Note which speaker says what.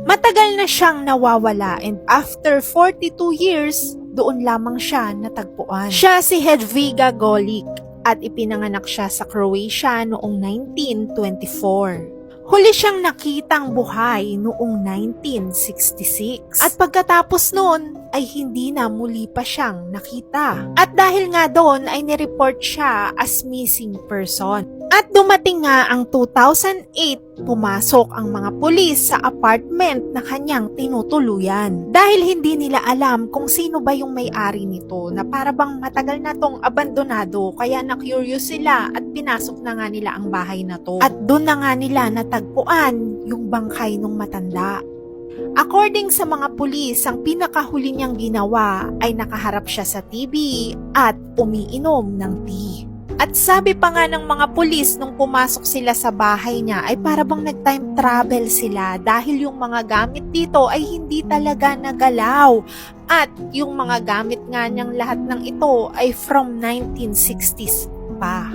Speaker 1: Matagal na siyang nawawala and after 42 years, doon lamang siya natagpuan. Siya si Hedviga Golic at ipinanganak siya sa Croatia noong 1924. Huli siyang nakitang buhay noong 1966 at pagkatapos noon ay hindi na muli pa siyang nakita. At dahil nga doon ay nireport siya as missing person. At dumating nga ang 2008, pumasok ang mga pulis sa apartment na kanyang tinutuluyan. Dahil hindi nila alam kung sino ba yung may-ari nito na para bang matagal na tong abandonado kaya na-curious sila at pinasok na nga nila ang bahay na to. At doon na nga nila natagpuan yung bangkay ng matanda. According sa mga pulis, ang pinakahuli niyang ginawa ay nakaharap siya sa TV at umiinom ng tea. At sabi pa nga ng mga pulis nung pumasok sila sa bahay niya ay para bang nag-time travel sila dahil yung mga gamit dito ay hindi talaga nagalaw. At yung mga gamit nga niyang lahat ng ito ay from 1960s pa.